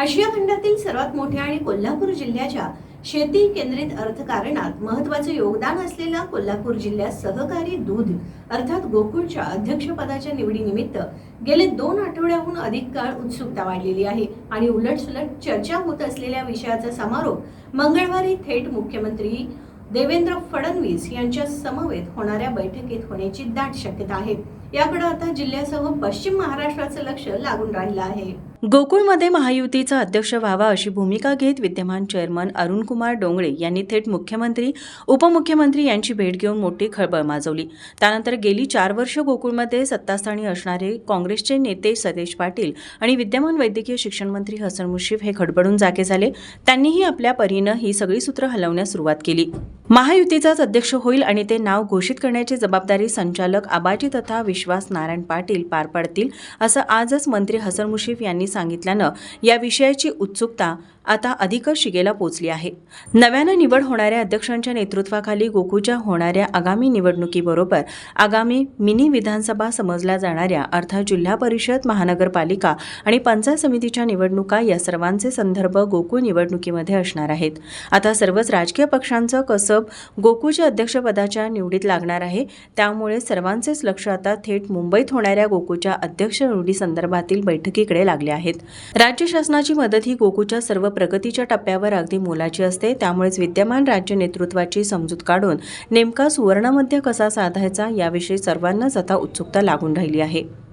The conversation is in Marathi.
आशिया खंडातील सर्वात मोठ्या आणि कोल्हापूर जिल्ह्याच्या शेती केंद्रित अर्थकारणात महत्त्वाचे योगदान असलेला कोल्हापूर जिल्ह्यात सहकारी दूध अर्थात गोकुळच्या अध्यक्षपदाच्या निवडीनिमित्त गेले 2 आठवड्याहून अधिक काळ उत्सुकता वाढलेली आहे आणि उलटसुलट चर्चा होत असलेल्या विषयाचा समारोप मंगळवारी थेट मुख्यमंत्री देवेंद्र फडणवीस यांच्या समवेत होणाऱ्या बैठकीत होण्याची दाट शक्यता आहे। याकडे आता जिल्ह्यासह पश्चिम महाराष्ट्राचं लक्ष लागून राहिलं आहे। गोकुळमध्ये महायुतीचा अध्यक्ष व्हावा अशी भूमिका घेत विद्यमान चेअरमन अरुणकुमार डोंगळे यांनी थेट मुख्यमंत्री उपमुख्यमंत्री यांची भेट घेऊन मोठी खळबळ माजवली। त्यानंतर गेली 4 वर्ष गोकुळमध्ये सत्तास्थानी असणारे काँग्रेसचे नेते सतेज पाटील आणि विद्यमान वैद्यकीय शिक्षण मंत्री हसन मुश्रीफ हे खडबडून जागे झाले। त्यांनीही आपल्या परीनं ही सगळी सूत्र हलवण्यास सुरुवात केली। महायुतीचाच अध्यक्ष होईल आणि ते नाव घोषित करण्याची जबाबदारी संचालक आबाजी तथा विश्वास नारायण पाटील पार पाडतील असं आजच मंत्री हसन मुश्रीफ यांनी सांगितल्यानं या विषयाची उत्सुकता आता अधिकच शिगेला पोहोचली आहे। नव्यानं निवड होणाऱ्या अध्यक्षांच्या नेतृत्वाखाली गोकुळच्या होणाऱ्या आगामी निवडणुकीबरोबर आगामी मिनी विधानसभा समजल्या जाणाऱ्या अर्थात जिल्हा परिषद, महानगरपालिका आणि पंचायत समितीच्या निवडणुका या सर्वांचे संदर्भ गोकुळ निवडणुकीमध्ये असणार आहेत। आता सर्वच राजकीय पक्षांचं कसब गोकुळच्या अध्यक्षपदाच्या निवडीत लागणार आहे। त्यामुळे सर्वांचेच लक्ष आता थेट मुंबईत होणाऱ्या गोकुळच्या अध्यक्ष निवडी संदर्भातील बैठकीकडे लागले आहेत। राज्य शासनाची मदत ही गोकुळच्या सर्व प्रगतीच्या टप्प्यावर अगदी मोलाची असते। त्यामुळेच विद्यमान राज्य नेतृत्वाची समजूत काढून नेमका सुवर्णमध्य कसा साधायचा याविषयी सर्वांनाच आता उत्सुकता लागून राहिली आहे।